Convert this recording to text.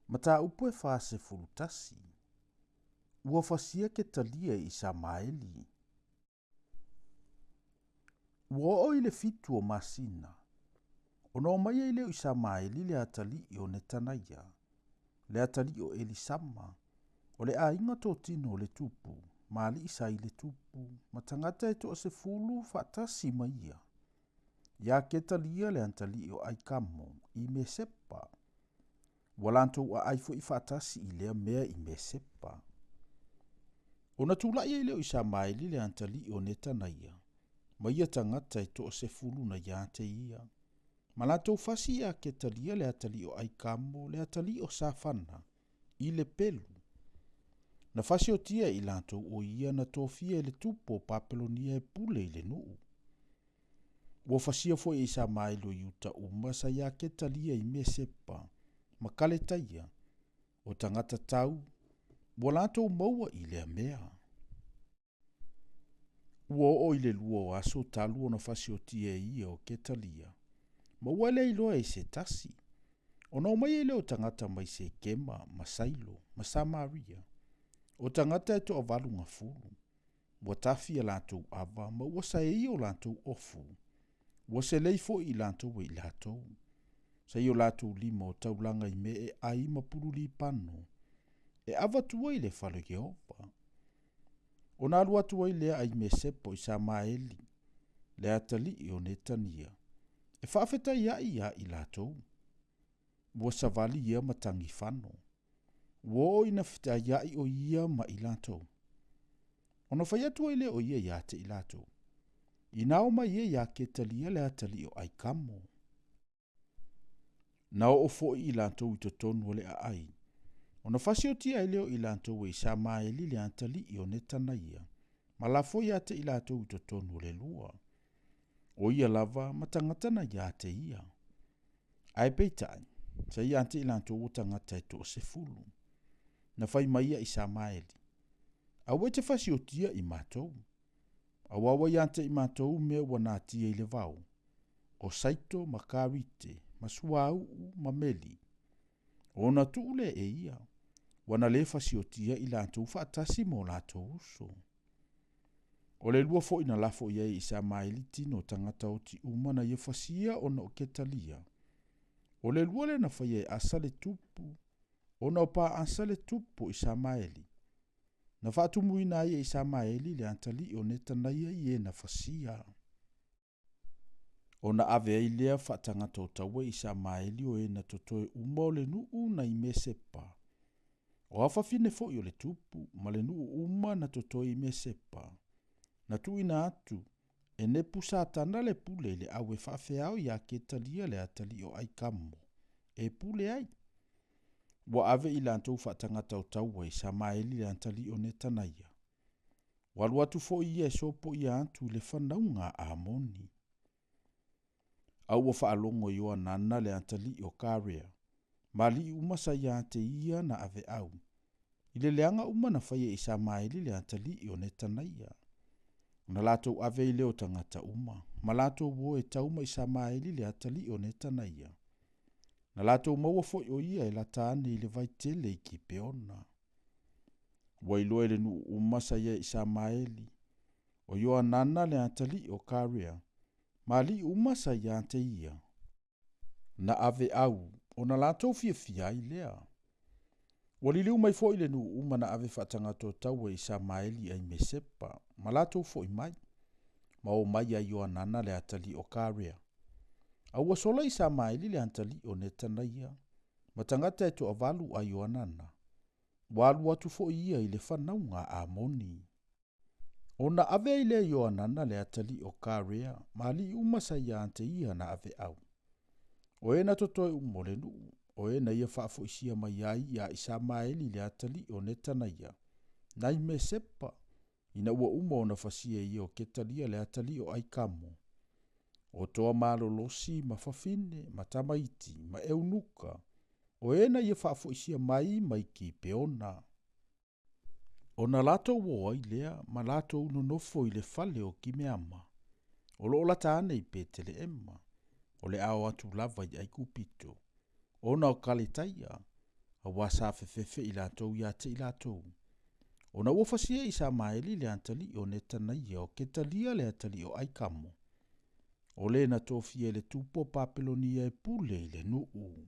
Mata upo e fase fulutasi. Ua fasia ke talia I Samaeli. Ua o ile fitu o masina. Ono mai ile I Samaeli le atali o Netanaia. Le atali o Elisama. O le a inga tō tino o le tupu. Maali isa I le tupu. Matangata e to se fulu fatasi maia. Ya ke talia le antali o Aikamo I Mesepa. Walanto wa aifo I fatasi I lea mea I Mesepa. Ona tula ia leo I Samaeli le antali o Netanaia. Ma ia tangata e to se fulu na ia te ia. Malato fasi ia ke talia le atali o Aikamo le atali o Safana. I le pelu. Na fasi o tia I lanto o ia na tofia le tupo Papelonia e pule I le nuu. Ua fasia fo I Samaeli o yuta uma sa ia ke talia I Mesepa. Makale taia. O tangata tau. Ua lanto maua I le mea. Ua o I le lua o aso talu ona fasi o tia ia o ke talia. Ma ua le iloa I se tasi. Ona o mai ele o tangata mai se kema, masailo, masamaria. O tangata e to avalu nga fulu. Ua tafi a lantou ava, ma ua sa e o lantou ofu. Ua se leifo I lantou e I latou. Sa I o latou lima o taulanga I me e ai mapuru li pano. E ava tua I le falo Jehova. O nā lua tua I lea ai Mesepo I Samaeli. Le atali I o Netania. E whaafeta ia I latou. Ua savali ia matangi whano. Ua ina whita ia I o ia ma I latou. Ono whai atua I le o ia te I latou. I nao mai ia ke talia le atali o Aikamo. Nao o fo I latou I totonu le a ai. Ona fasi o tia I leo I latou I Samaeli le atali I o Netanaia. Ma la fo ia te I latou I totonu le lua. O ia lava matangatana ia te ia. Ai peitai. Sa ia ante I latou o tangata e to se fulu. Na fai maia I Samaeli. Awe te fasi o tia I matou. Awawa ia ante I matou mea wana tia I le vau. O saito makarite, masuau mameli. Ona tuule e ia. Wana le fasi o tia I latou faatasi mo latou uso. O le lua fo ina lafo ia I Samaeli tino tangata o ti umana ia fasia ona o ketalia. O le lua le na fai e asale tupu. Ona o pa asale tupu I Samaeli. Na faatumu ina ia I Samaeli le antali o Netanaia I na fasia. Ona ave ai lea faatangata o taua I Samaeli o na totoe uma o le nuu na I Mesepa. O afafine fo I o le tupu, ma le nuu uma na totoe I Mesepa. Na tuina atu, e ne pusa tana le pule le awe faafeao ia ke talia le atali o Aikamo. E pule ai. Wa ave I lantou faatangata o taua I Samaeli le atali o Netanaia. Walu atu fo ia e sopo ia atu le whanaunga a Amoni. Au o whaalongo I oa nana le atali o Karea. Mali umasa ia te ia na ave au. Ile leanga uma na whaia I Samaeli le atali o Netanaia. Na lato ave I leo tangata uma. Ma lato wo e tauma I Samaeli le atali o Netanaia. Na lato maua fo o ia e latane I le vaitele I ki peona. Wailo ele nu umasa ia I Samaeli. O yoa nana le atali o Karea. Mali umasa ia te ia. Na ave au. O na lato fia I lea. Waliliu mai fo ile nu uma na ave whatangato taua I Samaeli ai Mesepa. Ma lato fo I mai. Ma o mai ai yoa nana le atali o Karea. Aua sola I Samaeli le antali o Netanaia. Ma tangata e to avalu ai yoa nana. Walu atu fo ia I le whanaunga a Amoni. Ona ave ile yoa nana le atali o Karea. Ma li umasa ia ante ia na ave au. O na totoe umole nuu. O na ia whaafo isia mai ai ia I Samaeli le atali o Netanaia. Nai Mesepa. Ina ua uma ona fasia ia o ketalia le atali o Aikamo. O toa malolosi, mafafine, matamaiti, ma eunuka. O na ia whaafo isia mai ki peona. O na lato wo ai lea, ma lato uno nofo I le fale o kimeama. O lo lata ane I petele emma. O le ao atu lava I ai kupito. O na o kaletaia. Awa sa fefefe i lātou ia te i lātou. Ona ua fasia i sa maeli le antali o ne tanai o ke talia le antali o aikamo. O le na tofia le tupo papelonia e pule i le nuu.